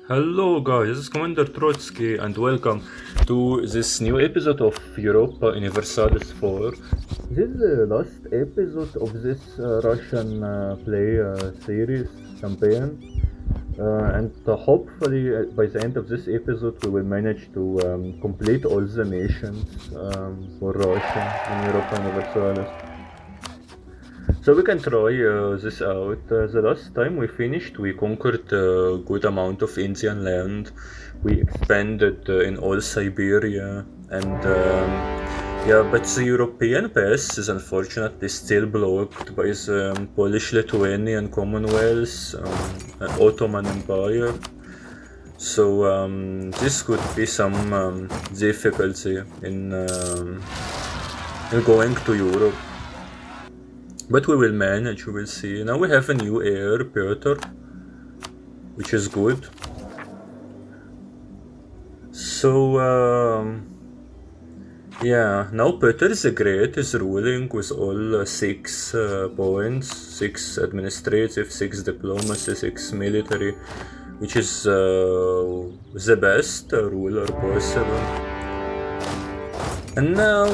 Hello guys, this is Commander Trotsky and welcome to this new episode of Europa Universalis 4. This is the last episode of this Russian play series campaign and hopefully by the end of this episode we will manage to complete all the missions for Russia in Europa Universalis. So we can try this out. The last time we finished, we conquered a good amount of Indian land. We expanded in all Siberia, and yeah, but the European pass is unfortunately still blocked by the Polish-Lithuanian Commonwealth and Ottoman Empire. So this could be some difficulty in going to Europe. But we will manage, we will see. Now we have a new heir, Piotr, which is good. So, yeah, now Peter the Great is ruling with all 6 points, 6 administrative, 6 diplomacy, 6 military, which is the best ruler possible. And now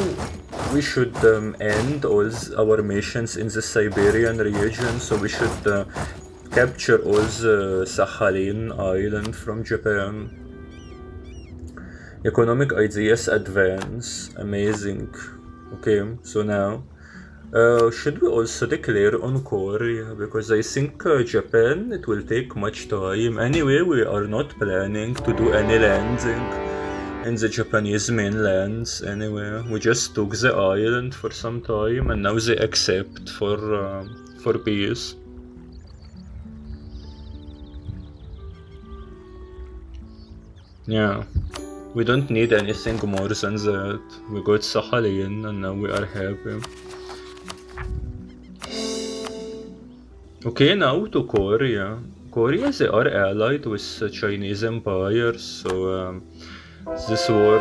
we should end all our missions in the Siberian region, so we should capture all the Sakhalin island from Japan. Economic ideas advance, amazing. Okay, so now should we also declare on Korea, because I think Japan, it will take much time. Anyway, we are not planning to do any landing in the Japanese mainlands anyway. We just took the island for some time and now they accept for peace. Yeah, we don't need anything more than that. We got Sakhalin and now we are happy. Okay, now to Korea. Korea, they are allied with the Chinese Empire, so this war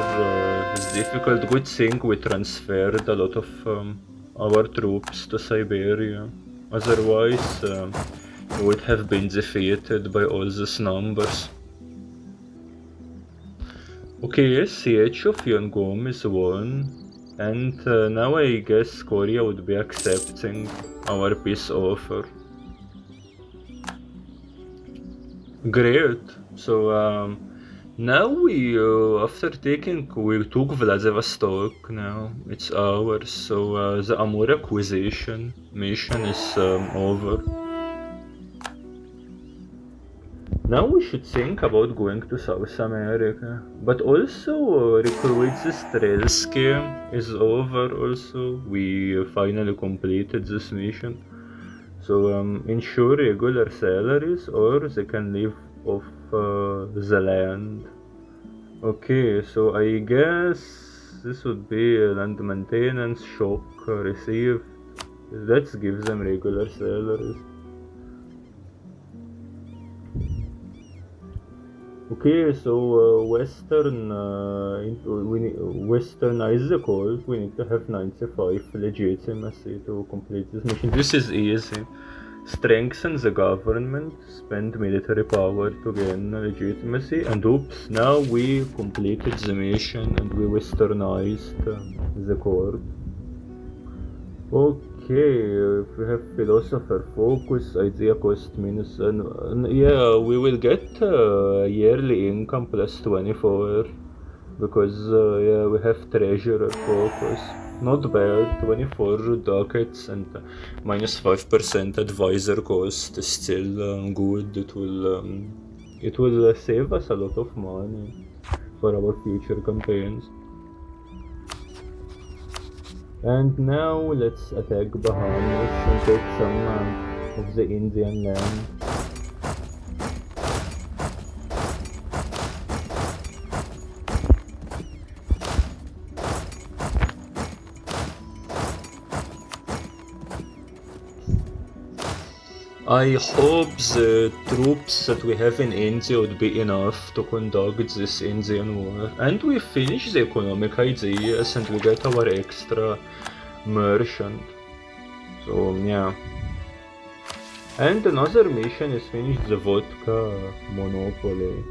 is difficult. Good thing we transferred a lot of our troops to Siberia. Otherwise, we would have been defeated by all these numbers. Okay, siege of Yongom is won. And now I guess Korea would be accepting our peace offer. Great. So, now we, after we took Vladivostok now, it's ours, so the Amur acquisition mission is over. Now we should think about going to South America, but also recruit the Strelski is over also, we finally completed this mission. So ensure regular salaries or they can live off the land. Okay, so I guess this would be land maintenance, shock received. Let's give them regular salaries. Okay, so westernize the call. We need to have 95 legitimacy to complete this mission. This is easy. Strengthen the government, spend military power to gain legitimacy, and oops, now we completed the mission and we westernized the court. Okay, if we have philosopher focus, idea cost minus, yeah, we will get yearly income plus 24, because yeah, we have treasurer focus. Not bad, 24 ducats and minus 5% advisor cost is still good. It will save us a lot of money for our future campaigns. And now let's attack Bahamas and take some of the Indian land. I hope the troops that we have in India would be enough to conduct this Indian war. And we finish the economic ideas and we get our extra merchant. So yeah. And another mission is finish the vodka monopoly.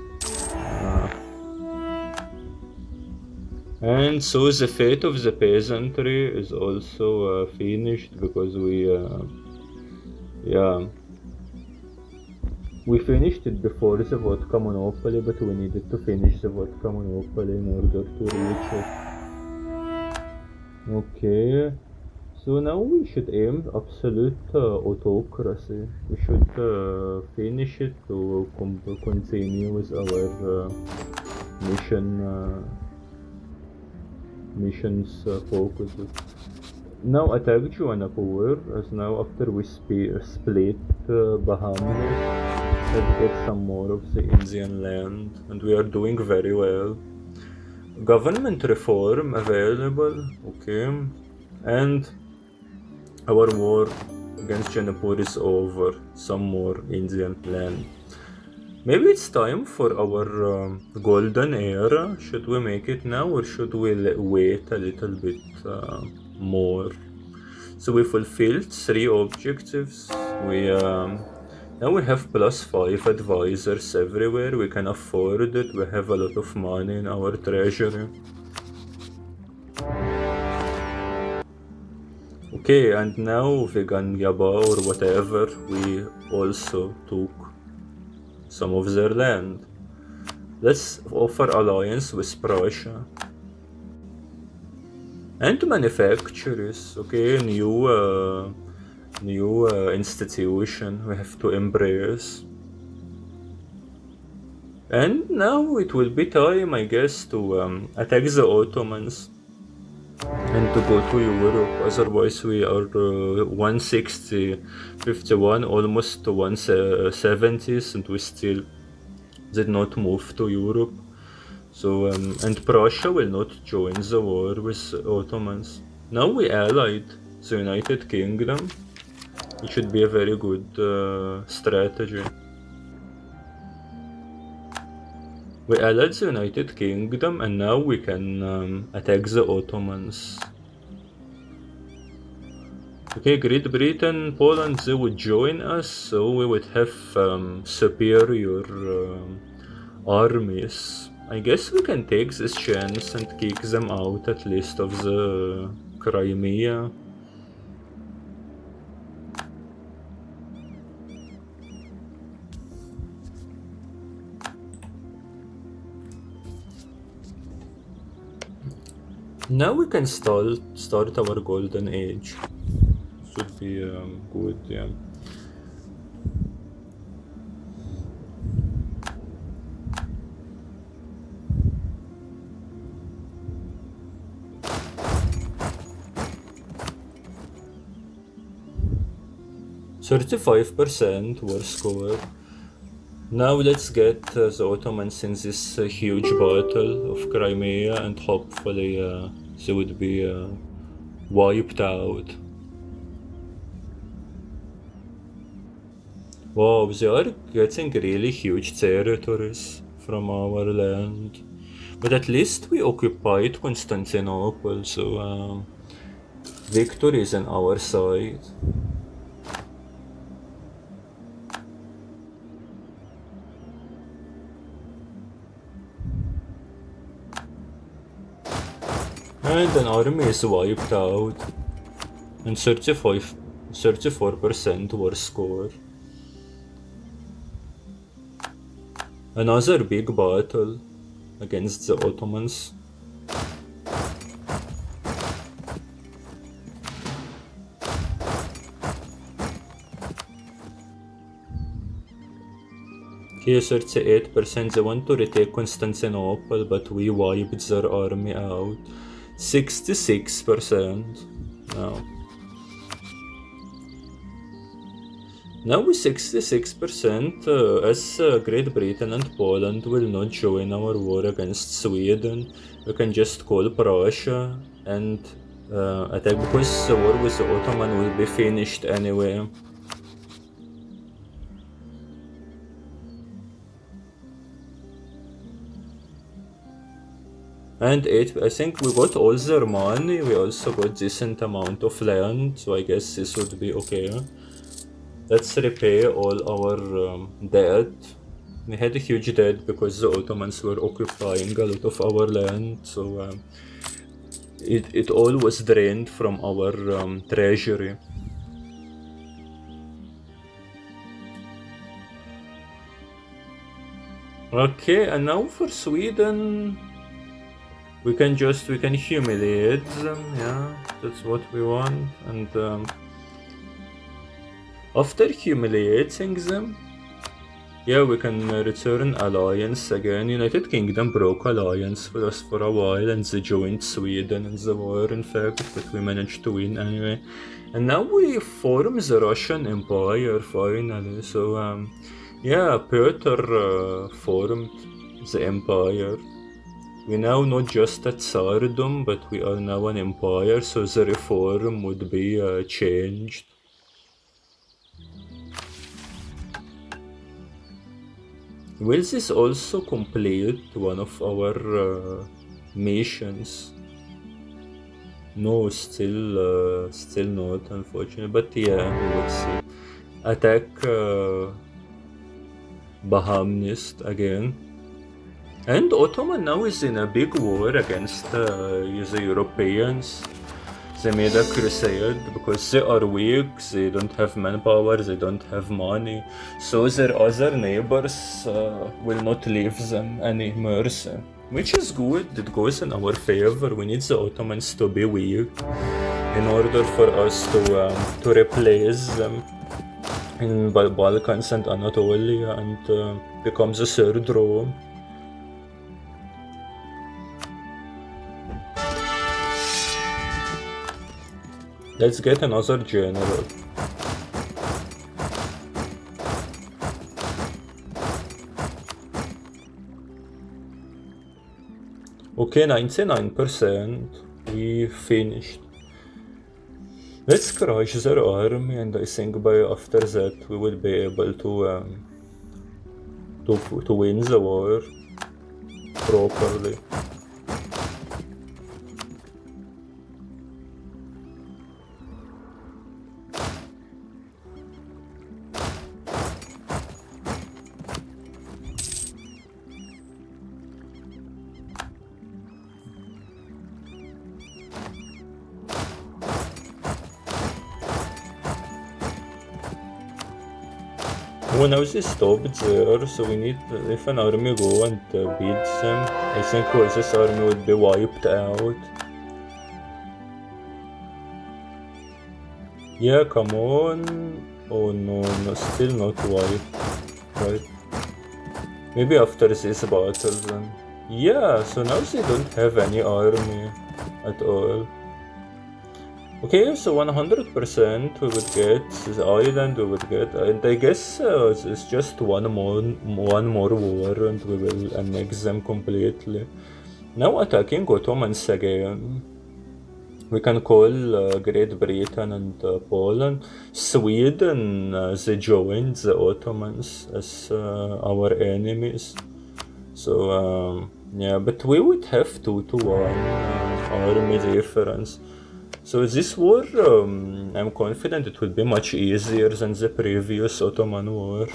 And so the fate of the peasantry is also finished because we finished it before the vodka monopoly, but we needed to finish the vodka monopoly in order to reach it. Okay, so now we should aim absolute autocracy. We should finish it to continue with our missions focuses. Now attack Juanapur, as now after we split Bahamas, let's get some more of the Indian land, and we are doing very well. Government reform available, okay, and our war against Jaipur is over. Some more Indian land. Maybe it's time for our golden era. Should we make it now, or should we wait a little bit more? So we fulfilled 3 objectives. Now we have +5 advisors everywhere. We can afford it. We have a lot of money in our treasury. Okay, and now Vegan Yaba or whatever, we also took some of their land. Let's offer alliance with Prussia. And manufacturers, okay, new institution we have to embrace. And now it will be time, I guess, to attack the Ottomans and to go to Europe. Otherwise we are 160, 51, almost to 170s, and we still did not move to Europe. So and Prussia will not join the war with Ottomans. Now we allied the United Kingdom. It should be a very good strategy. We allied the United Kingdom, and now we can attack the Ottomans. Okay, Great Britain, Poland, they would join us, so we would have superior armies. I guess we can take this chance and kick them out at least of the Crimea. Now we can start our golden age. Should be good, yeah. %35% war score. Now let's get the Ottomans in this huge battle of Crimea, and hopefully they would be wiped out. Wow, they are getting really huge territories from our land. But at least we occupied Constantinople, so victory is on our side. And an army is wiped out, and 34% war score. Another big battle against the Ottomans. Here 38%, they want to retake Constantinople, but we wiped their army out. 66% now. Now with 66%, as Great Britain and Poland will not join our war against Sweden, we can just call Prussia and attack, because the war with the Ottoman will be finished anyway. And I think we got all their money, we also got decent amount of land, so I guess this would be okay. Let's repay all our debt. we had a huge debt because the Ottomans were occupying a lot of our land, so it all was drained from our treasury. Okay, and now for Sweden, we can humiliate them, yeah, that's what we want, and after humiliating them, yeah, we can return alliance again. United Kingdom broke alliance with us for a while and they joined Sweden in the war, in fact, but we managed to win anyway. And now we form the Russian Empire finally, so yeah, Peter formed the empire. We now not just a Tsardom, but we are now an empire, so the reform would be changed. Will this also complete one of our missions? No, still not, unfortunately. But yeah, we will see. Attack Bahamnist again. And Ottoman now is in a big war against the Europeans. They made a crusade because they are weak, they don't have manpower, they don't have money, so their other neighbors will not leave them any mercy. Which is good, it goes in our favor. We need the Ottomans to be weak in order for us to replace them in Balkans and Anatolia and become the third Rome. Let's get another general. Okay, 99%. We finished. Let's crush their army, and I think by after that we will be able to win the war properly. Well, now they stopped there, so we need, if an army go and beat them, I think this army would be wiped out. Yeah, come on. Oh no, still not wiped. Right. Maybe after this battle then. Yeah, so now they don't have any army at all. Okay, so 100% we would get this island, we would get, and I guess it's just one more war and we will annex them completely. Now attacking Ottomans again. We can call Great Britain and Poland. Sweden, they joined the Ottomans as our enemies. So yeah, but we would have 2-1 army difference. So this war, I'm confident it will be much easier than the previous Ottoman war.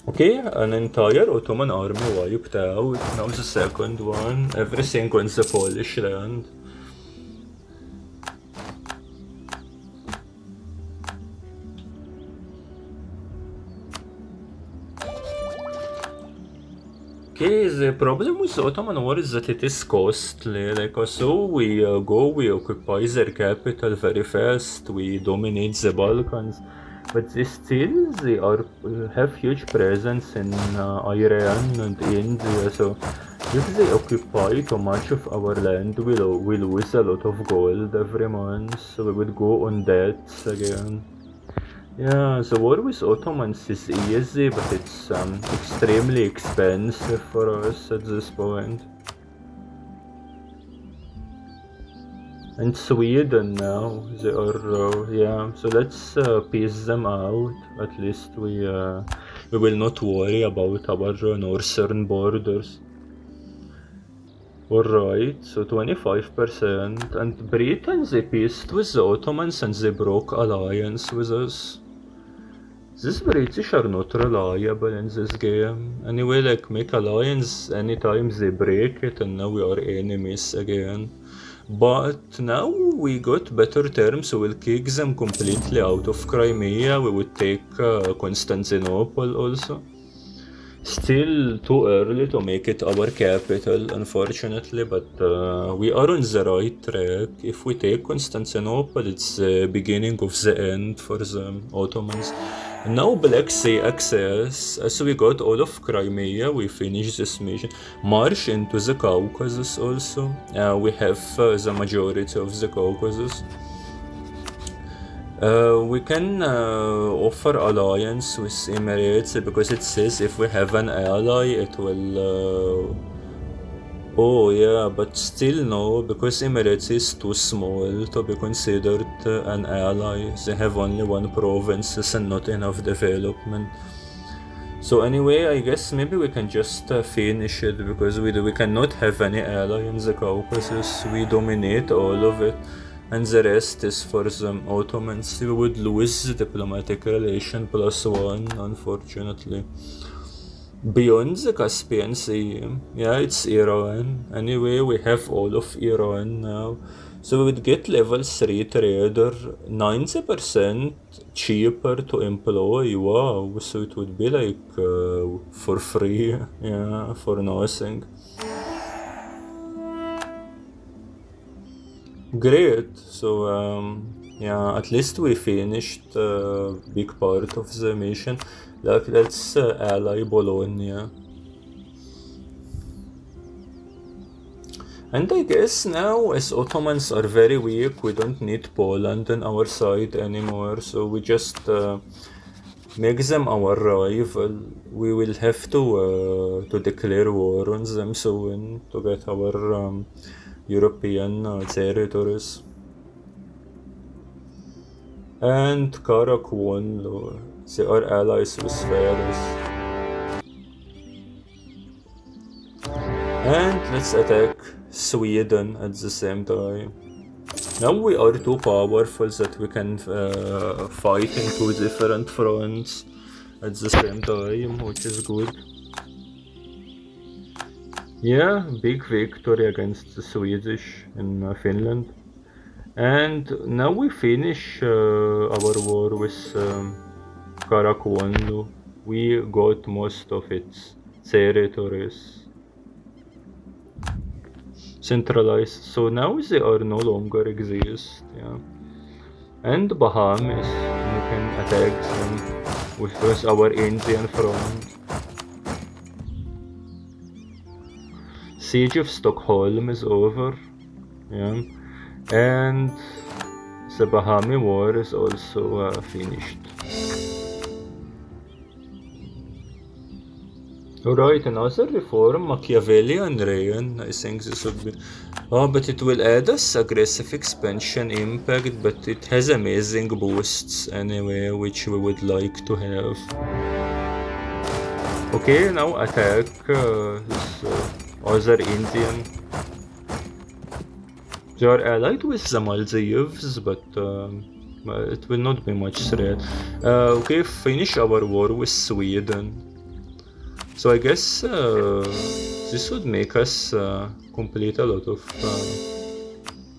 Okay, an entire Ottoman army wiped out. Now the second one, everything on the Polish land. Okay, the problem with the Ottoman war is that it is costly. Like, so we we occupy their capital very fast, we dominate the Balkans, but they have huge presence in Iran and India. So if they occupy too much of our land, we lose a lot of gold every month. So we would go on debts again. Yeah, the war with Ottomans is easy, but it's extremely expensive for us at this point. And Sweden now, they are, yeah, so let's piece them out. At least we will not worry about our northern borders. Alright, so 25%. And Britain, they peaced with the Ottomans and they broke alliance with us. These British are not reliable in this game. Anyway, like make alliance anytime they break it, and now we are enemies again. But now we got better terms, so we'll kick them completely out of Crimea. We would take Constantinople also. Still too early to make it our capital, unfortunately, but we are on the right track. If we take Constantinople, it's the beginning of the end for the Ottomans. And now Black Sea access, as we got all of Crimea, we finished this mission. March into the Caucasus also. We have the majority of the Caucasus. We can offer alliance with Emirates because it says if we have an ally it will oh yeah, but still no, because Emirates is too small to be considered an ally. They have only one province and not enough development. So anyway, I guess maybe we can just finish it because we cannot have any ally in the Caucasus. We dominate all of it. And the rest is for the Ottomans. We would lose diplomatic relation +1, unfortunately. Beyond the Caspian Sea, yeah, it's Iran. Anyway, we have all of Iran now. So we would get level 3 trader, 90% cheaper to employ. Wow, so it would be like for free, yeah, for nothing. Great. So yeah, at least we finished a big part of the mission. Like, let's ally Bologna. And I guess now, as Ottomans are very weak, we don't need Poland on our side anymore. So we just make them our rival. We will have to declare war on them soon to get our European territories. And Karakorum, they are allies with Faris. And let's attack Sweden at the same time. Now we are too powerful that we can fight in 2 different fronts at the same time, which is good. Yeah, big victory against the Swedish in Finland. And now we finish our war with Karakorum. We got most of its territories centralized, so now they are no longer exist. Yeah, and Bahamas, we can attack them with our Indian front. Siege of Stockholm is over. Yeah. And the Bahami War is also finished. Alright, another reform, Machiavellian reign. I think this would be... Oh, but it will add us aggressive expansion impact, but it has amazing boosts anyway, which we would like to have. Okay, now attack this other Indian. They are allied with the Maldives, but it will not be much threat. Okay, finish our war with Sweden. So I guess this would make us complete a lot of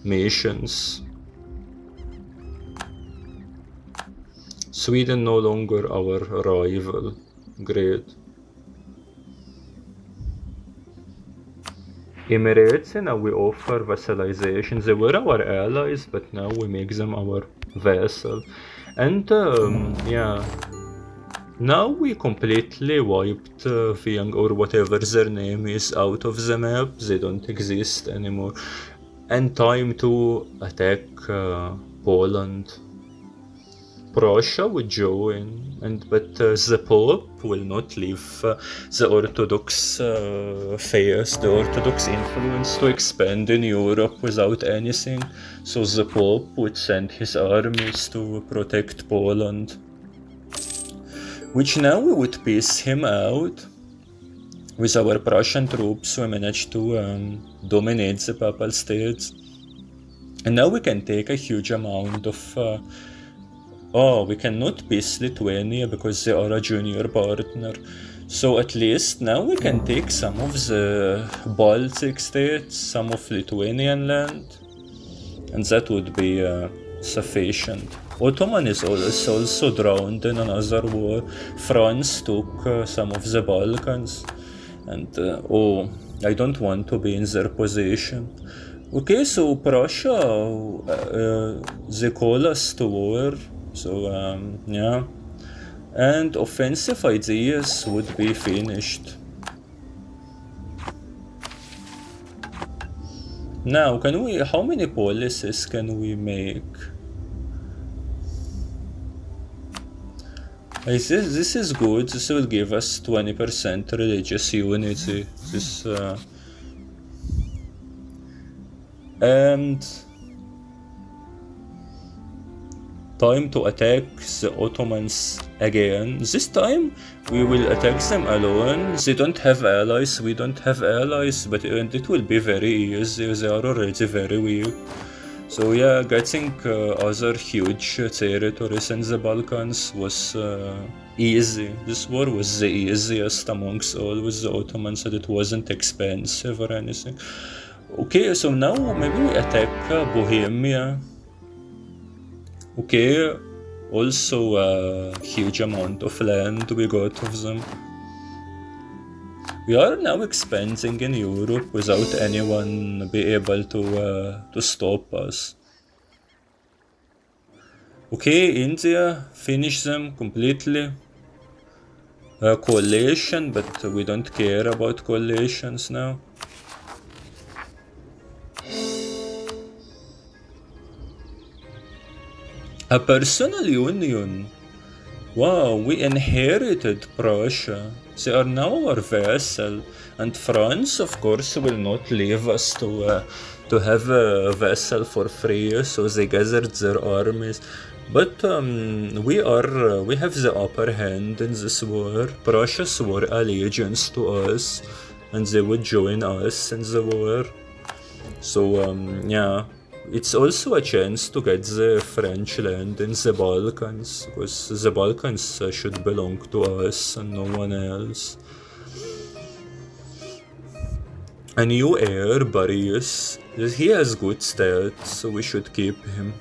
missions. Sweden no longer our rival. Great. Emirates, now we offer vassalization. They were our allies, but now we make them our vassal. And yeah, now we completely wiped Viang or whatever their name is out of the map. They don't exist anymore. And time to attack Poland. Prussia would join, but the Pope will not leave the Orthodox faith, the Orthodox influence to expand in Europe without anything. So the Pope would send his armies to protect Poland, which now we would piece him out. With our Prussian troops, we managed to dominate the Papal States, and now we can take a huge amount of Oh, we cannot beat Lithuania because they are a junior partner. So at least now we can take some of the Baltic states, some of Lithuanian land, and that would be sufficient. Ottoman is also drowned in another war. France took some of the Balkans, and I don't want to be in their position. Okay, so Prussia, they call us to war, so yeah, and offensive ideas would be finished. Now, how many policies can we make? This is good. This will give us 20% religious unity. And time to attack the Ottomans again. This time we will attack them alone. They don't have allies, we don't have allies, but it will be very easy. They are already very weak. So yeah, getting other huge territories in the Balkans was easy. This war was the easiest amongst all with the Ottomans, and it wasn't expensive or anything. Okay, so now maybe we attack Bohemia. Okay, also a huge amount of land we got of them. We are now expanding in Europe without anyone be able to stop us. Okay, India, finish them completely. Coalition, but we don't care about coalitions now. A personal union. Wow, we inherited Prussia. They are now our vassal, and France, of course, will not leave us to have a vassal for free. So they gathered their armies, but we have the upper hand in this war. Prussia swore allegiance to us, and they would join us in the war. So yeah. It's also a chance to get the French land in the Balkans, because the Balkans should belong to us and no one else. A new heir, Boris. He has good stats, so we should keep him.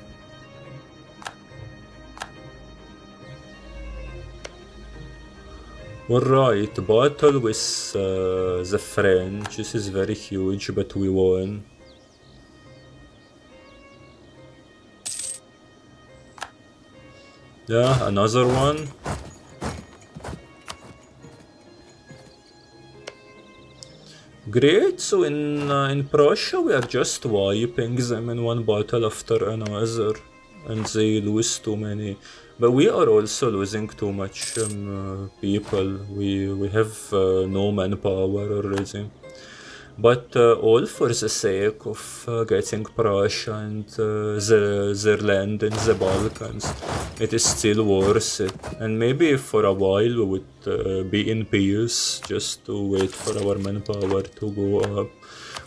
Alright, battle with the French. This is very huge, but we won. Yeah, another one. Great, so in Prussia we are just wiping them in one battle after another, and they lose too many. But we are also losing too much people. We have no manpower already. But all for the sake of getting Prussia and their land in the Balkans. It is still worth it. And maybe for a while we would be in peace, just to wait for our manpower to go up.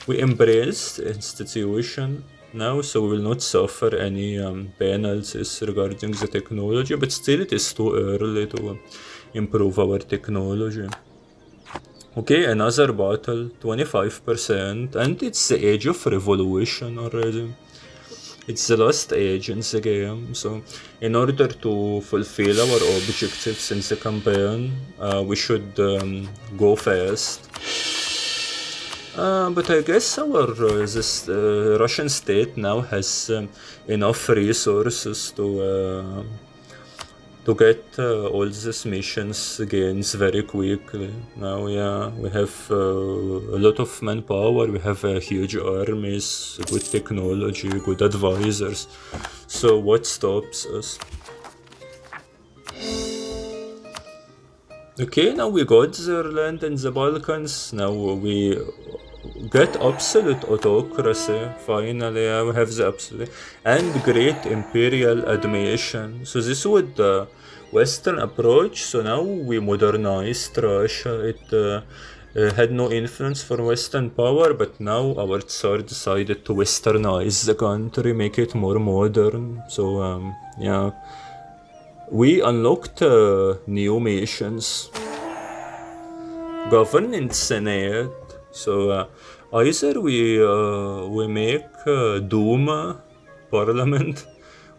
We embrace the institution now, so we will not suffer any penalties regarding the technology, but still it is too early to improve our technology. Okay, another battle, 25%, and it's the age of revolution already. It's the last age in the game, so in order to fulfill our objectives in the campaign, we should go fast. But I guess this Russian state now has enough resources to get all these missions gains very quickly. Now, yeah, we have a lot of manpower, we have huge armies, good technology, good advisors. So what stops us? Okay, now we got their land in the Balkans. Now we get absolute autocracy. Finally, we have the absolute and great imperial admission. So this would Western approach. So now we modernized Russia. It had no influence for Western power, but now our Tsar decided to Westernize the country, make it more modern. So yeah. We unlocked new missions. Governance Senate. So either we make Duma parliament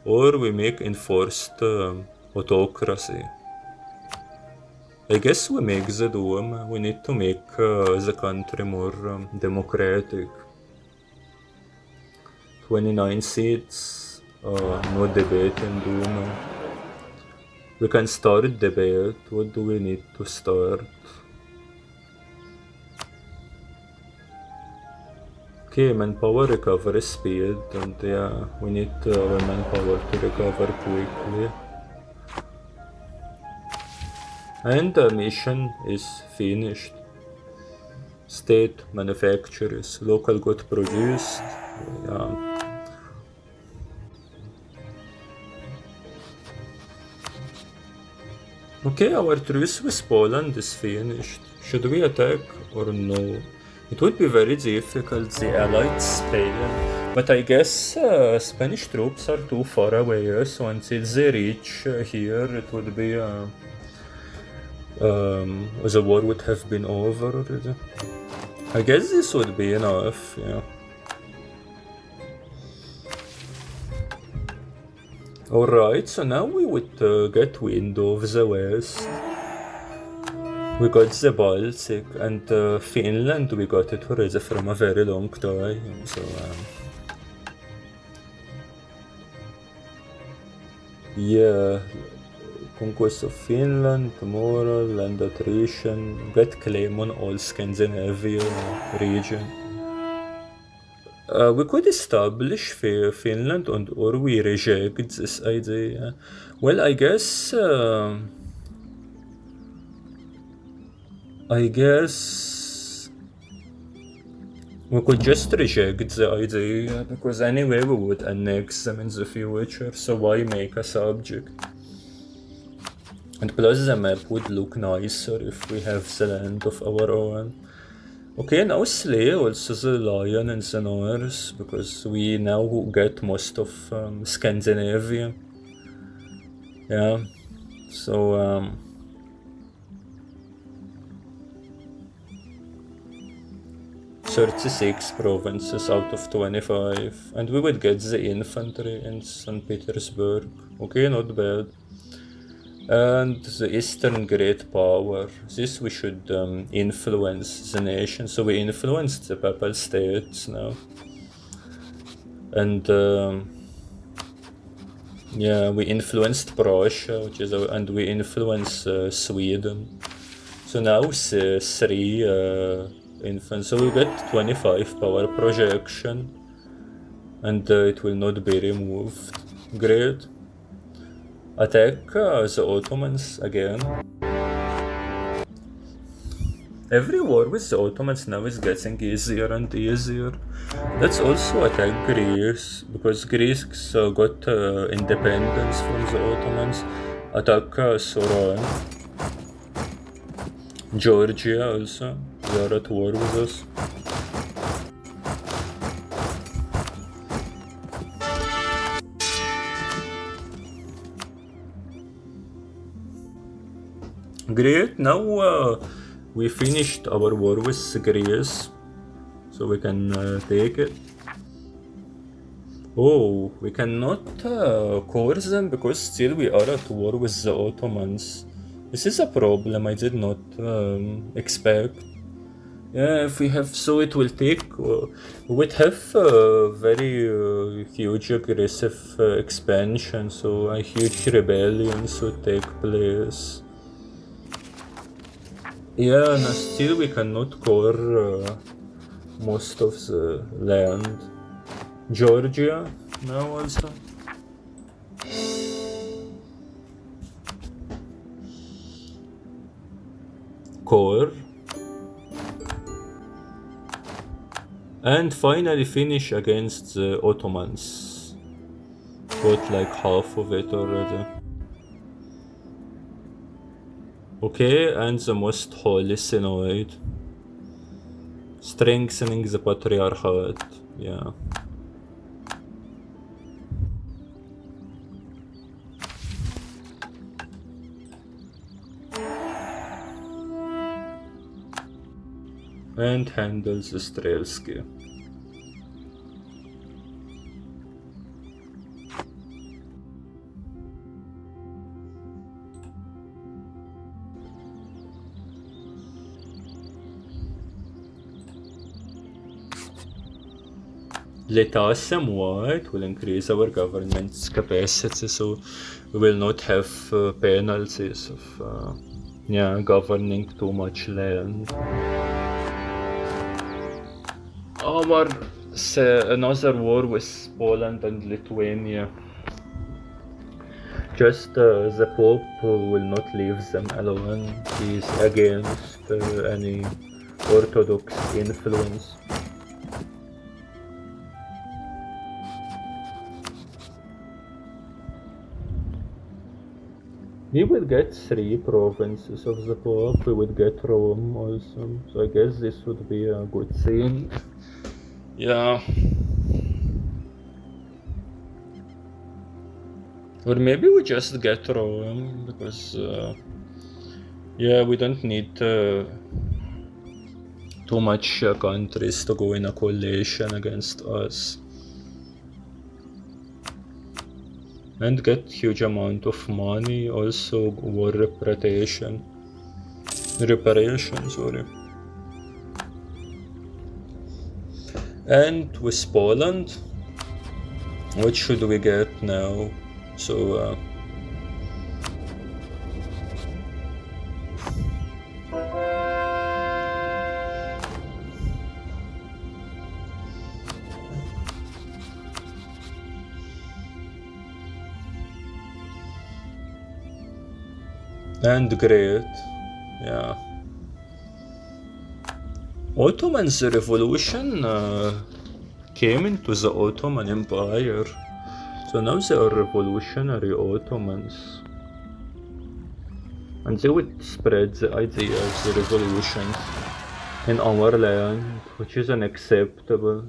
or we make enforced autocracy. I guess we make the Duma. We need to make the country more democratic. 29 seats, no debate in Duma. We can start debate. What do we need to start? Okay, manpower recovery speed, and yeah, we need our manpower to recover quickly. And the mission is finished. State manufacturers, local got produced. Yeah. Okay, our truce with Poland is finished. Should we attack or no? It would be very difficult, the Allied Spain. But I guess Spanish troops are too far away, so until they reach here, it would be... the war would have been over already. I guess this would be enough, yeah. Alright, so now we would get wind of the west. We got the Baltic, and Finland we got it already from a very long time, so... yeah, conquest of Finland, moral, land attrition, get claim on all Scandinavia region. We could establish Finland or we reject this idea. Well, I guess we could just reject the idea, because anyway we would annex them in the future, so why make a subject? And plus the map would look nicer if we have the land of our own. Okay, now slay also the lion in the north, because we now get most of Scandinavia. Yeah, so 36 provinces out of 25, and we would get the infantry in St. Petersburg. Okay, not bad. And the Eastern Great Power. This we should influence the nation. So we influenced the Papal States now. And yeah, we influenced Prussia, and we influenced Sweden. So now 3 infants. So we get 25 power projection, and it will not be removed. Great. Attack the Ottomans again. Every war with the Ottomans now is getting easier and easier. Let's also attack Greece, because Greece got independence from the Ottomans. Attack Soran. Georgia also, they are at war with us. Great, now we finished our war with Greece, so we can take it. Oh, we cannot coerce them because still we are at war with the Ottomans. This is a problem I did not expect. Yeah, if we have, so it will take, we would have very huge aggressive expansion, so a huge rebellion would take place. Yeah, and still we cannot core most of the land. Georgia now also. Core. And finally finish against the Ottomans. Got like half of it already. Okay, and the most holy synod. Strengthening the patriarchate, yeah. and handles Strelski. Let us somewhat will increase our government's capacity, so we will not have penalties of governing too much land. Another war with Poland and Lithuania. Just the Pope will not leave them alone. He's against any Orthodox influence. We would get 3 provinces of the Pope, we would get Rome also, so I guess this would be a good thing. Yeah. Or maybe we just get Rome, because we don't need too much countries to go in a coalition against us. And get huge amount of money, also war reparation, sorry. And with Poland, what should we get now? So and great, yeah. Ottoman's revolution came into the Ottoman Empire, so now they are revolutionary Ottomans, and they would spread the idea of the revolutions in our land, which is unacceptable.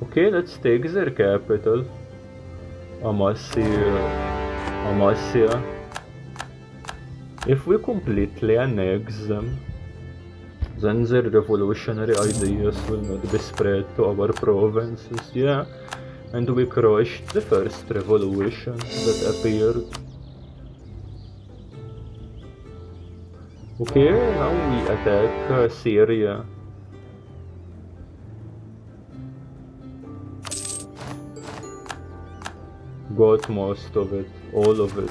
Okay, let's take their capital, Amasya. If we completely annex them, then their revolutionary ideas will not be spread to our provinces, and we crushed the first revolution that appeared. Okay, now we attack Syria. Got most of it, all of it.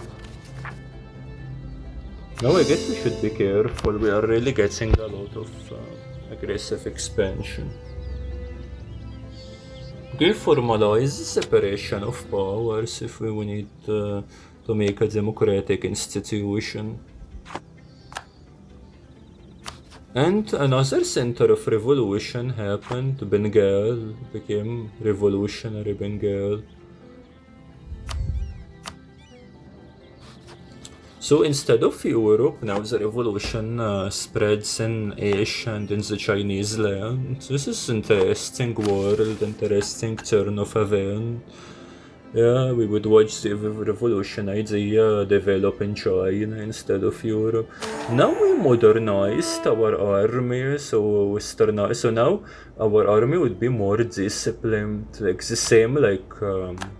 Now I guess we should be careful, we are really getting a lot of aggressive expansion. Okay, formalize the separation of powers if we need to make a democratic institution. And another center of revolution happened, Bengal became revolutionary Bengal. So instead of Europe, now the revolution spreads in Asia and in the Chinese land. This is interesting world, interesting turn of event. We would watch the revolution idea develop in China instead of Europe. Now we modernized our army, so now our army would be more disciplined, like the same like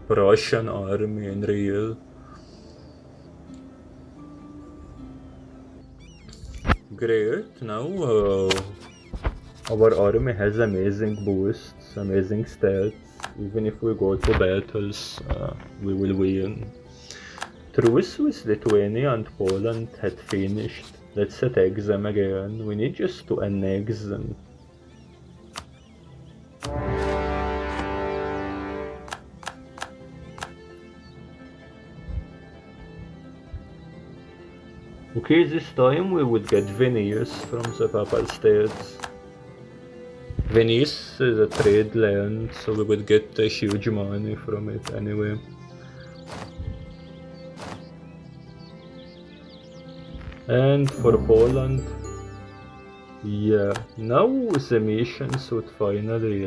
Russian army in real. Great, now our army has amazing boosts, amazing stats. Even if we go to battles, we will win. Truce with Lithuania and Poland had finished. Let's attack them again. We need just to annex them. Okay, this time we would get Venice from the Papal States. Venice is a trade land, so we would get huge money from it anyway. And for Poland, Yeah, now the missions would finally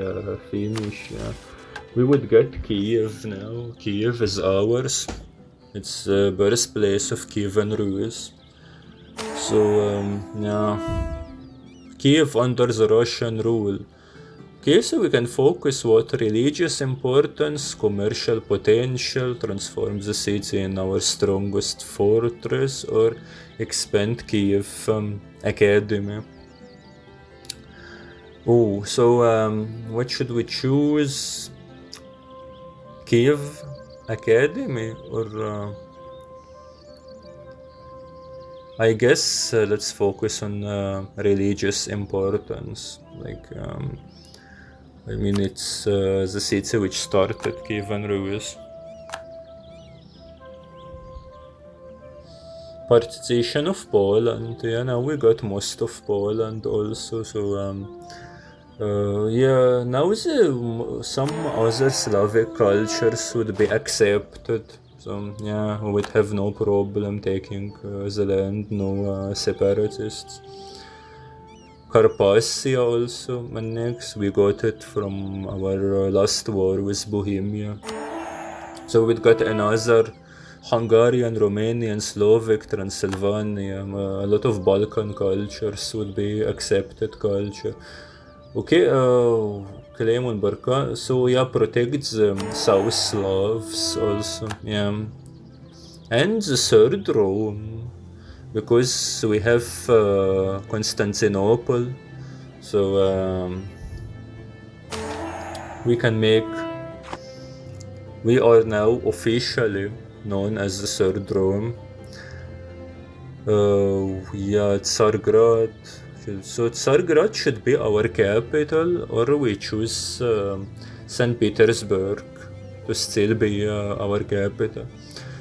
finish. Yeah. We would get Kiev now. Kiev is ours. It's the birthplace of Kievan Rus. So, yeah, Kiev under the Russian rule. Okay, so we can focus what religious importance, commercial potential, transform the city in our strongest fortress, or expand Kiev academy. Oh, so what should we choose? Kiev academy or I guess let's focus on religious importance. Like, I mean, it's the city which started Kievan Rus. Partition of Poland. Yeah, now we got most of Poland also. So, yeah, now some other Slavic cultures would be accepted. So, yeah, we would have no problem taking the land, no separatists. Carpatsia also, and next we got it from our last war with Bohemia. So we got another Hungarian, Romanian, Slovak, Transylvania, a lot of Balkan cultures would be accepted culture. Okay, claim on Barca. So yeah, protect the South Slavs also, yeah. And the third Rome, because we have Constantinople, so we are now officially known as the third Rome. Yeah, Tsargrad. So Tsargrad should be our capital, or we choose St. Petersburg to still be our capital.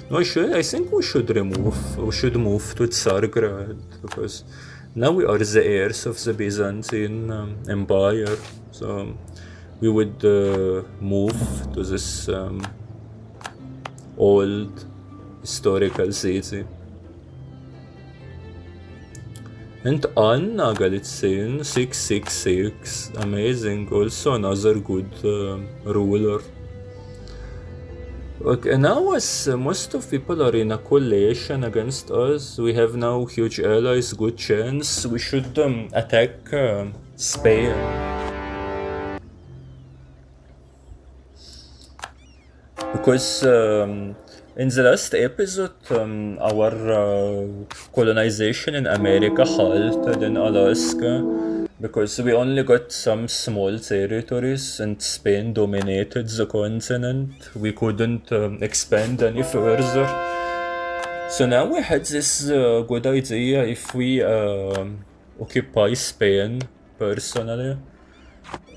No, I think we should move to Tsargrad, because now we are the heirs of the Byzantine Empire. So we would move to this old historical city. And Anna Galitzin 666, amazing, also another good ruler. Okay, now as most of people are in a coalition against us, we have now huge allies, good chance, we should attack Spain. Because in the last episode, our colonization in America halted in Alaska, because we only got some small territories and Spain dominated the continent. We couldn't expand any further. So now we had this good idea, if we occupy Spain personally,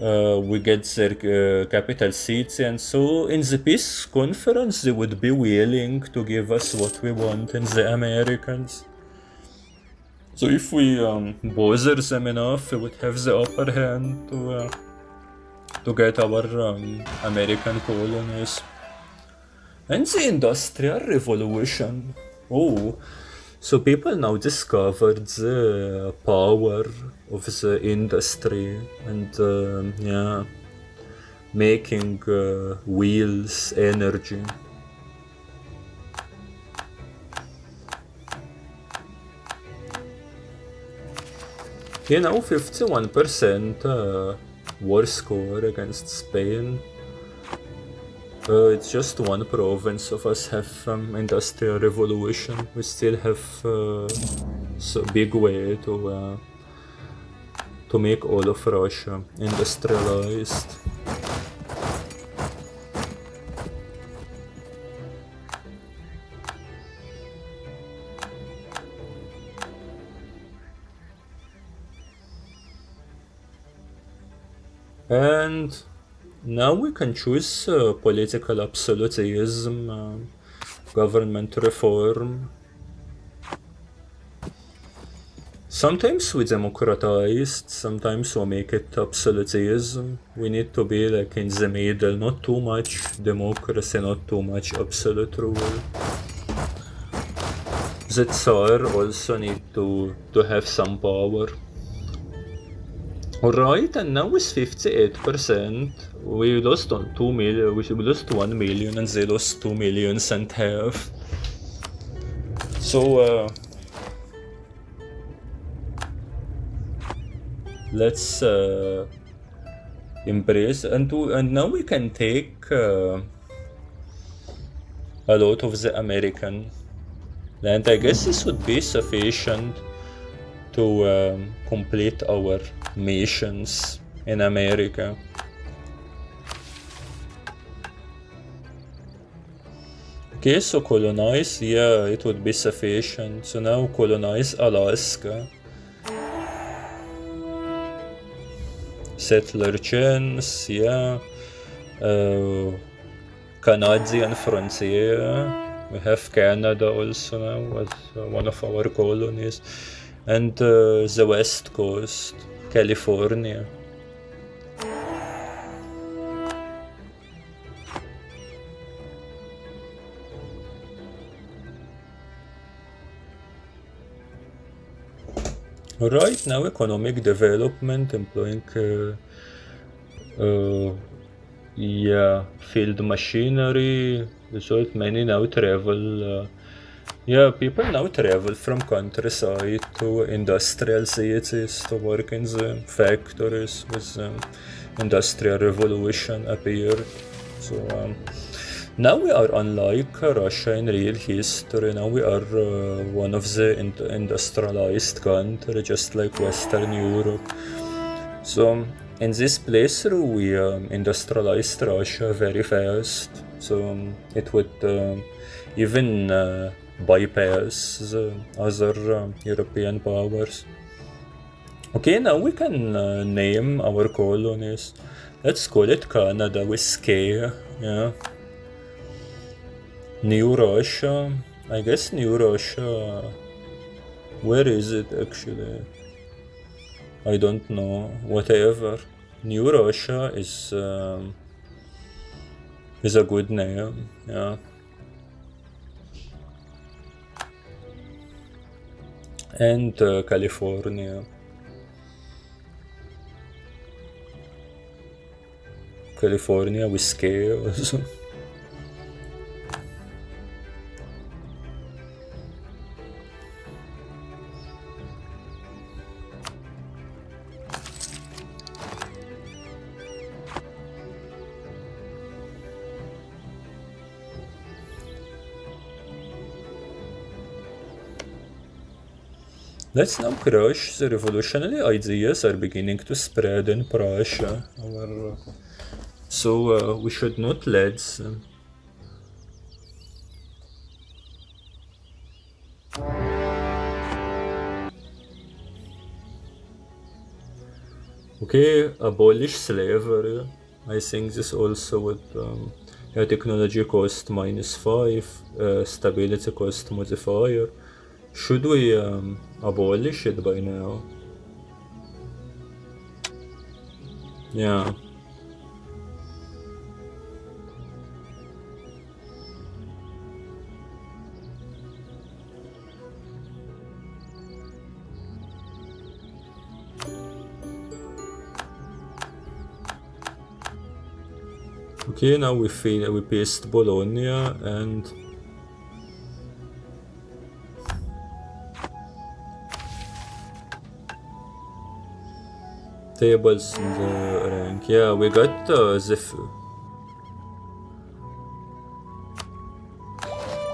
we get their capital city, and so in the peace conference they would be willing to give us what we want in the Americans. So if we bother them enough, we would have the upper hand to get our American colonies. And the Industrial Revolution. Oh, so people now discovered the power of the industry and yeah, making wheels, energy. You know, 51% war score against Spain. It's just one province of us have Industrial Revolution. We still have so big way to make all of Russia industrialized. And now we can choose political absolutism, government reform. Sometimes we democratized, sometimes we make it absolutism. We need to be like in the middle, not too much democracy, not too much absolute rule. The Tsar also need to have some power. Alright, and now it's 58%. We lost on 2 million, we lost 1 million, and they lost 2 millions and half. So let's embrace and now we can take a lot of the American land. I guess this would be sufficient to complete our missions in America. Okay, so colonize, yeah, it would be sufficient. So now colonize Alaska. Settler chance, yeah. Canadian frontier. We have Canada also now as one of our colonies. And the West Coast, California. Right now, economic development, employing field machinery. Result, many now travel. People now travel from countryside to industrial cities to work in the factories with industrial revolution appeared. So now we are unlike Russia in real history. Now we are one of the industrialized country, just like Western Europe. So in this playthrough we industrialized Russia very fast. So it would even bypass the other European powers. Okay, now we can name our colonies. Let's call it Canada with K, yeah. New Russia, I guess New Russia, where is it actually? I don't know, whatever. New Russia is a good name, yeah. And California. California with K also. Let's now crush the revolutionary ideas are beginning to spread in Prussia. So we should not let them. Okay, abolish slavery. I think this also would technology cost -5, stability cost modifier. Should we abolish it by now? Yeah. Okay, now we paste Bologna and tables in the rank. Yeah, we got the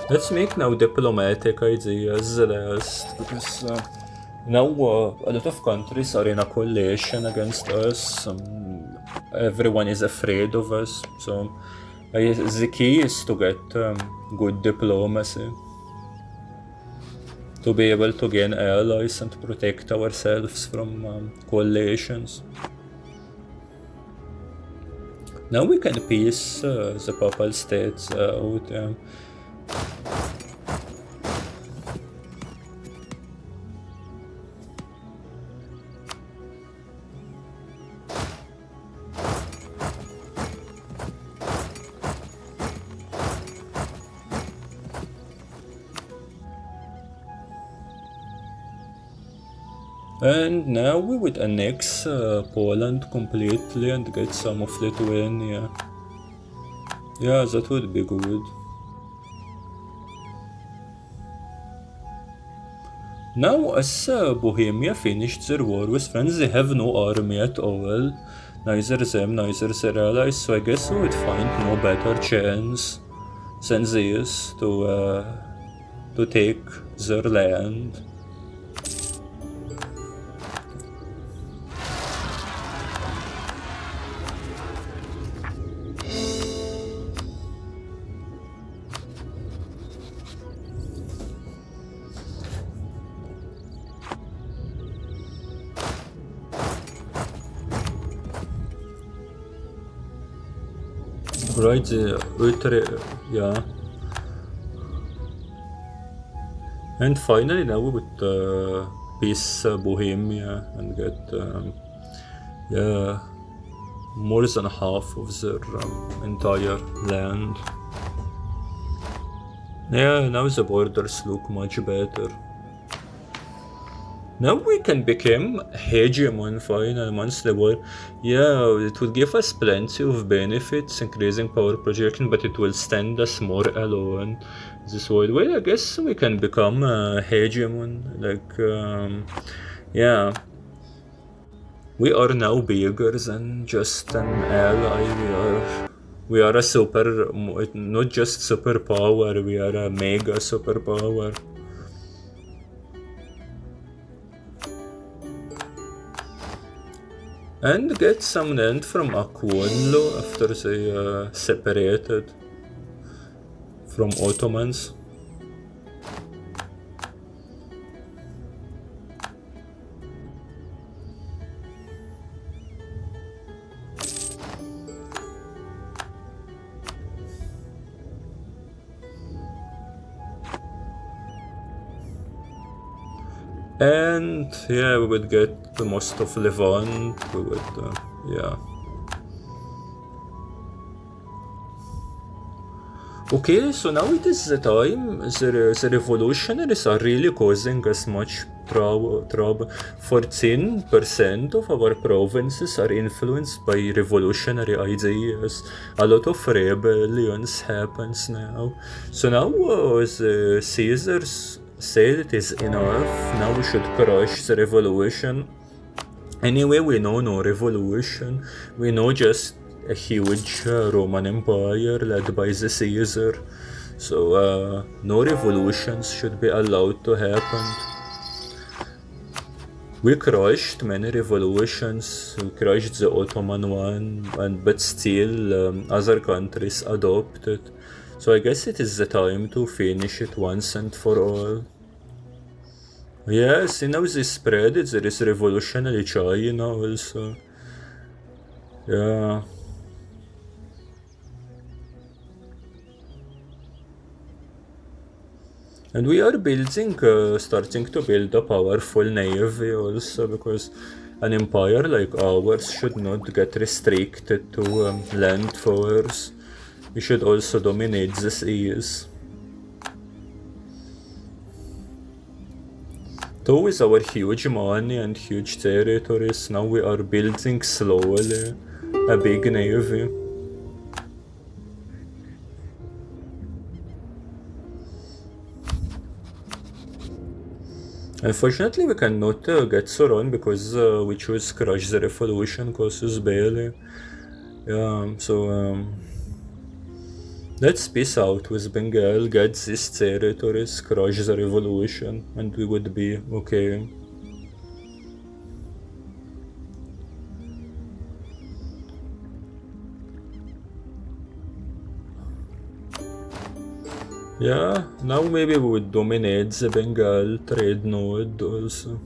let's make now diplomatic ideas last, because now a lot of countries are in a coalition against us. Everyone is afraid of us. So the key is to get good diplomacy, to be able to gain allies and protect ourselves from coalitions. Now we can piece the Papal States out. And now we would annex Poland completely and get some of Lithuania. Yeah, that would be good. Now, as Bohemia finished their war with France, they have no army at all. Neither them, neither their allies, so I guess we would find no better chance than this to take their land. Right, yeah. And finally now we would peace Bohemia and get yeah, more than half of their entire land. Yeah, now the borders look much better. Now we can become hegemon final once the war. Yeah, it will give us plenty of benefits, increasing power projection, but it will stand us more alone. This world. Well, I guess we can become a hegemon. Yeah. We are now bigger than just an ally. We are a not just superpower, we are a mega superpower. And get some land from Aquonlo after they separated from Ottomans. And yeah, we would get the most of Levant, we would, yeah. Okay, so now it is the time, the revolutionaries are really causing us much trouble. 14% of our provinces are influenced by revolutionary ideas. A lot of rebellions happens now. So now the Caesars said it is enough, now we should crush the revolution. Anyway, we know no revolution, we know just a huge Roman Empire led by the Caesar. So no revolutions should be allowed to happen. We crushed many revolutions, we crushed the Ottoman one, but still other countries adopted. So I guess it is the time to finish it once and for all. Yes, now they spread it, there is revolutionary China also. Yeah. And we are starting to build a powerful navy also, because an empire like ours should not get restricted to land force. We should also dominate the seas. Though with our huge money and huge territories, now we are building slowly a big navy. Unfortunately, we cannot get so on because we chose crush the revolution casus belli. Yeah, so let's peace out with Bengal, get these territories, crush the revolution, and we would be okay. Yeah, now maybe we would dominate the Bengal trade node also.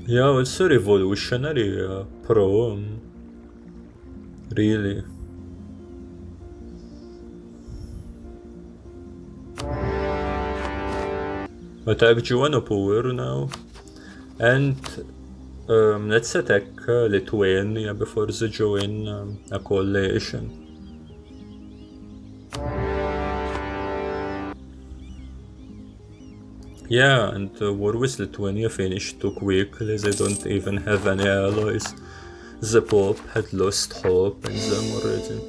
Yeah, also revolutionary pro, really. Attack Juanopur now, and let's attack Lithuania before they join a coalition. Yeah, and the war with Lithuania finished too quickly. They don't even have any allies. The Pope had lost hope in them already.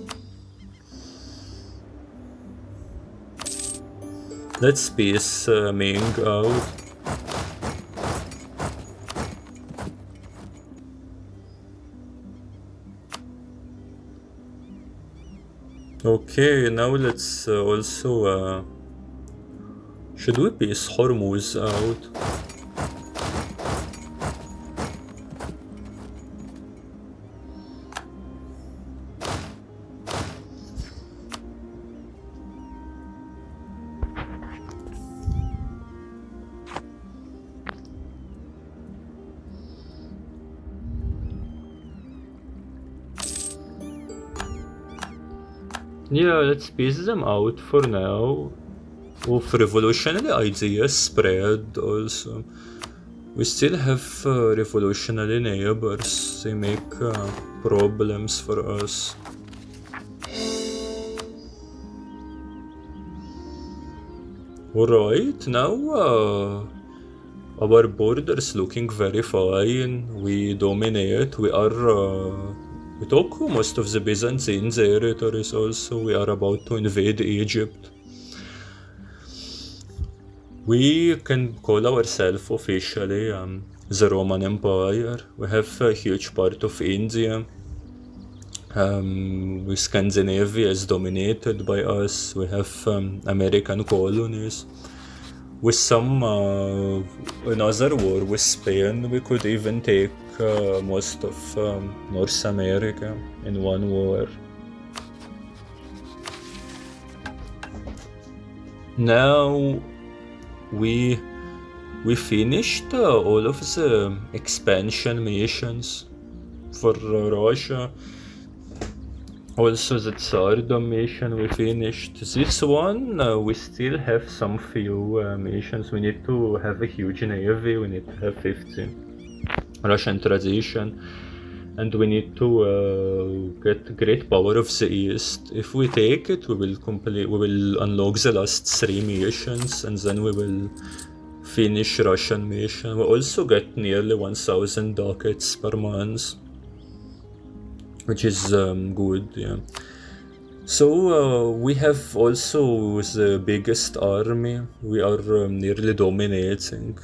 Let's peace Ming out. Okay, now let's also should we peace Hormuz out? Yeah, let's piece them out for now. Of revolutionary ideas spread also. We still have revolutionary neighbors. They make problems for us. Alright, now our borders looking very fine. We dominate. We took most of the Byzantine territories also. We are about to invade Egypt. We can call ourselves officially the Roman Empire. We have a huge part of India. Scandinavia is dominated by us. We have American colonies. With some another war with Spain, we could even take most of North America in one war. Now we finished all of the expansion missions for Russia. Also the Tsardom mission we finished. This one we still have some few missions. We need to have a huge navy. We need to have 50 Russian tradition, and we need to get great power of the East. If we take it, we will unlock the last 3 missions, and then we will finish Russian mission. We also get nearly 1000 ducats per month, which is good, yeah. So we have also the biggest army. We are nearly dominating.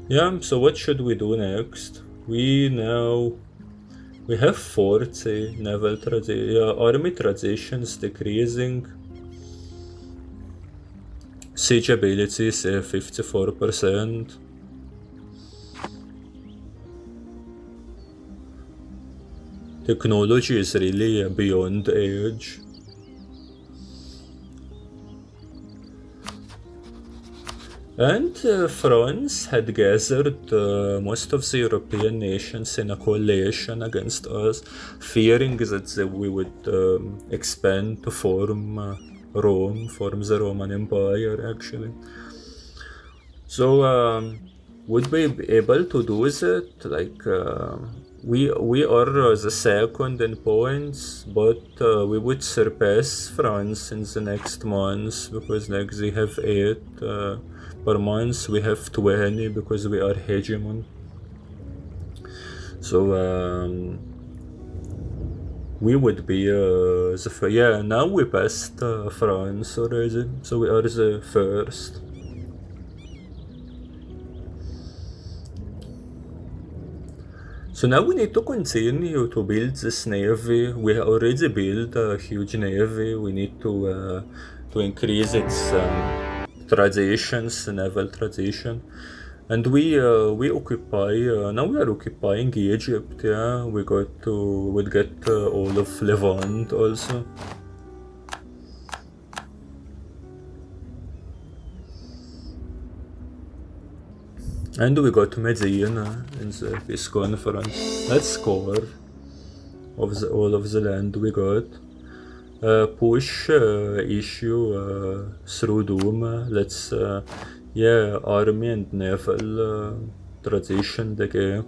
Yeah, so what should we do next? We have 40 naval army traditions decreasing. Siege ability is 54%. Technology is really beyond age. And France had gathered most of the European nations in a coalition against us, fearing that we would expand to form the Roman Empire actually. So would we be able to do that? Like we are the second in points, but we would surpass France in the next months because like they have 8 per month. We have 20 because we are hegemon. So we would be now we passed France already, so we are the first. So now we need to continue to build this navy. We have already built a huge navy. We need to increase its traditions, naval tradition, and we occupy. Now we are occupying Egypt. Yeah, we'd get all of Levant also. And we got Medina in the peace conference. Let's score all of the land we got. Push issue through Duma. Let's army and naval tradition decay.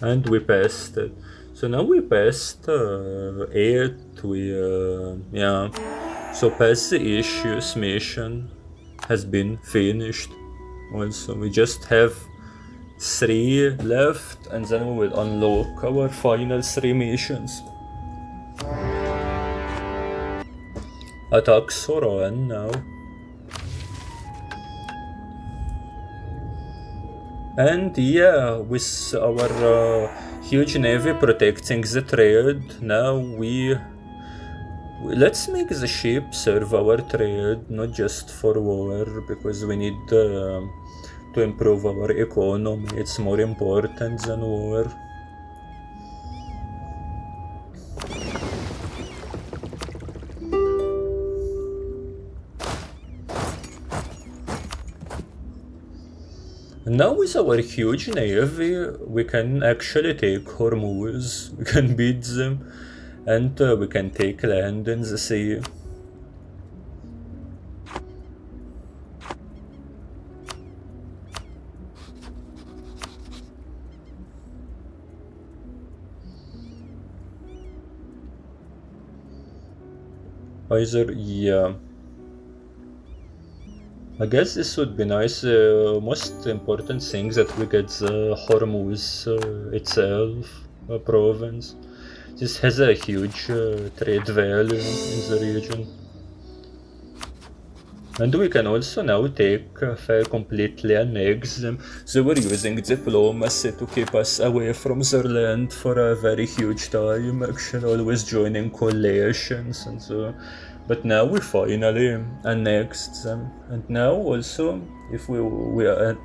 And we passed it. So now we passed 8, so pass the issues mission has been finished. Also, we just have 3 left, and then we will unlock our final 3 missions. Attack Soran now. And yeah, with our huge navy protecting the trade, now let's make the ship serve our trade, not just for war, because we need to improve our economy. It's more important than war. Now with our huge navy, we can actually take Hormuz, we can beat them, and we can take land in the sea. Either, yeah. I guess this would be nice. Most important thing that we get the Hormuz itself, province. This has a huge trade value in the region. And we can also now take completely annex them. They were using diplomacy to keep us away from their land for a very huge time, actually, always joining coalitions and so. But now we finally annexed them. And now also, if we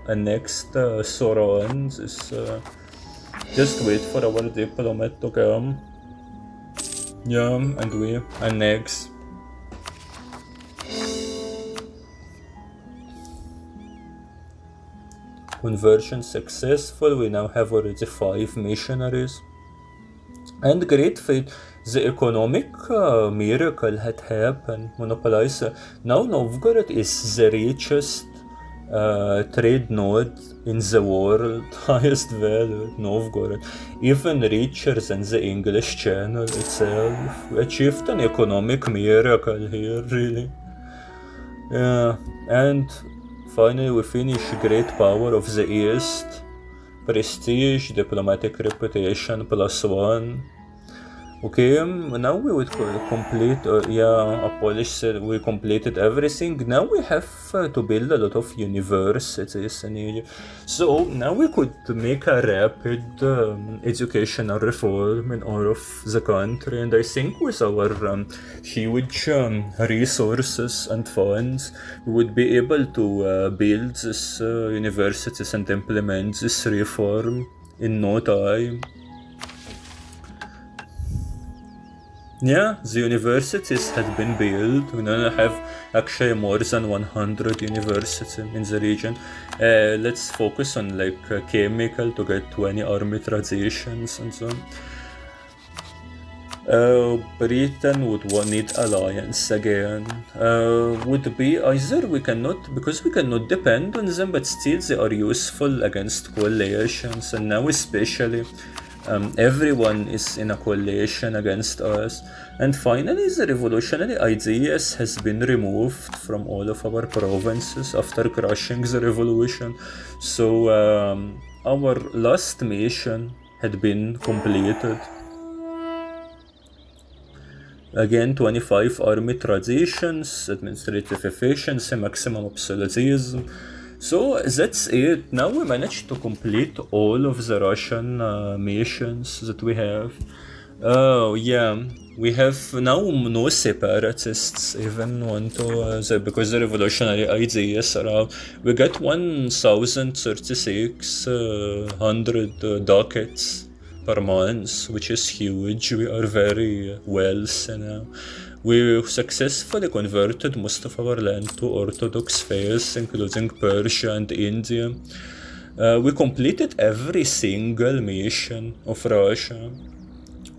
annexed Soran, just wait for our diplomat to come. Yeah, and we annex. Conversion successful, we now have already 5 missionaries. And great fate, the economic miracle had happened. Monopolize. Now Novgorod is the richest trade node in the world, highest value, Novgorod, even richer than the English Channel itself. We achieved an economic miracle here, really. Yeah, and finally we finish great power of the East, prestige, diplomatic reputation +1. Okay, now we would complete, Polish said we completed everything. Now we have to build a lot of universities in Egypt. So now we could make a rapid educational reform in all of the country. And I think with our huge resources and funds, we would be able to build these universities and implement this reform in no time. Yeah, the universities had been built. We now have actually more than 100 universities in the region. Let's focus on like chemical to get 20 army traditions and so on. Britain would need alliance again. Would be either we cannot, because we cannot depend on them, but still they are useful against coalitions, and now especially everyone is in a coalition against us. And finally, the revolutionary ideas has been removed from all of our provinces after crushing the revolution. So our last mission had been completed. Again, 25 army traditions, administrative efficiency, maximum absolutism. So that's it. Now we managed to complete all of the Russian missions that we have. Oh yeah, we have now no separatists even want to, because the revolutionary ideas are out. We got 1,036 ducats per month, which is huge. We are very wealthy now. We successfully converted most of our land to Orthodox faith, including Persia and India. We completed every single mission of Russia.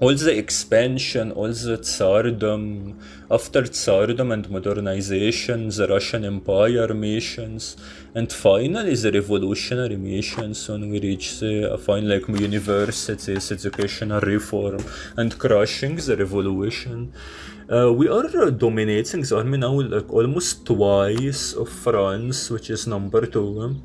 all the expansion, all the Tsardom, after Tsardom and modernization, the Russian Empire missions, and finally the revolutionary missions when we reach the final like universities, educational reform, and crushing the revolution. We are dominating the army now like almost twice of France, which is number two.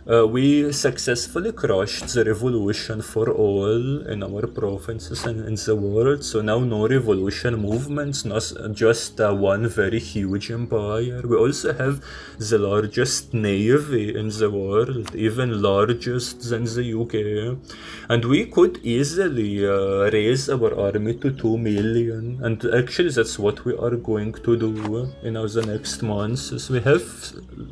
We successfully crushed the revolution for all in our provinces and in the world. So now no revolution movements, not just one very huge empire. We also have the largest navy in the world, even largest than the UK. And we could easily raise our army to 2 million. And actually that's what we are going to do in the next months. We have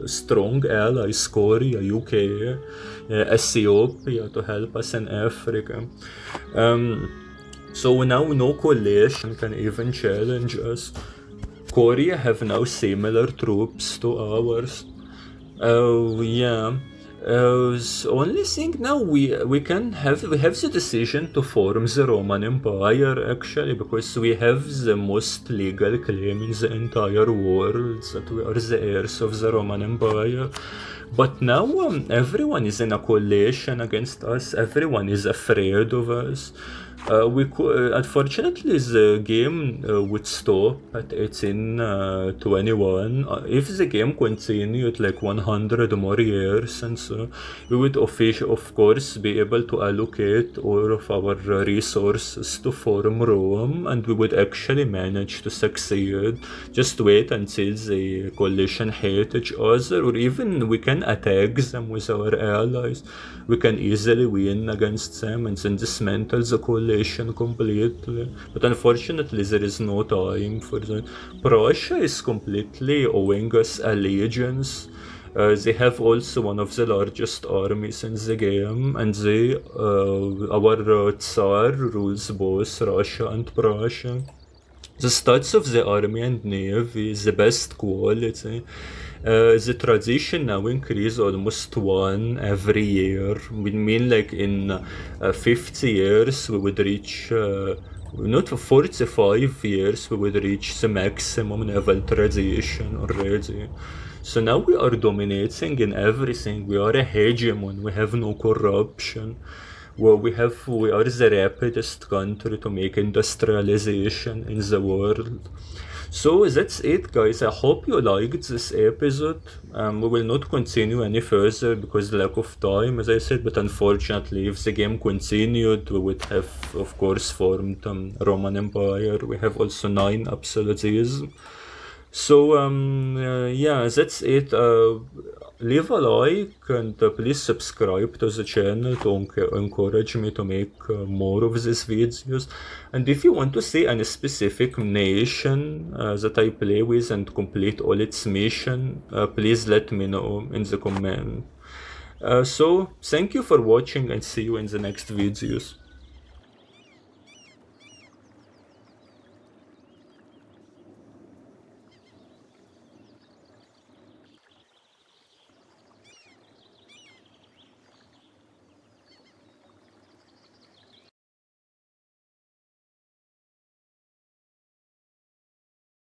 strong allies, Korea, UK, Ethiopia to help us in Africa. So now no coalition can even challenge us. Korea have now similar troops to ours. Yeah. Only thing now we have the decision to form the Roman Empire actually, because we have the most legal claim in the entire world that we are the heirs of the Roman Empire. But now everyone is in a coalition against us. Everyone is afraid of us. Unfortunately, the game would stop at 1821. If the game continued like 100 more years, and so we would of course be able to allocate all of our resources to form Rome, and we would actually manage to succeed. Just wait until the coalition hate each other, or even we can attack them with our allies. We can easily win against them and then dismantle the coalition completely. But unfortunately, there is no time for that. Prussia is completely owing us allegiance. They have also one of the largest armies in the game, and our Tsar rules both Russia and Prussia. The stats of the army and navy is the best quality. The tradition now increase almost one every year. We mean like in 50 years we would reach, not for 45 years we would reach the maximum naval tradition already. So now we are dominating in everything. We are a hegemon. We have no corruption. Well, we are the rapidest country to make industrialization in the world. So that's it, guys. I hope you liked this episode. We will not continue any further because lack of time, as I said. But unfortunately, if the game continued, we would have, of course, formed Roman Empire. We have also 9 absolutism. So yeah, that's it. Leave a like and please subscribe to the channel to encourage me to make more of these videos. And if you want to see any specific nation that I play with and complete all its mission, please let me know in the comment. So thank you for watching and see you in the next videos.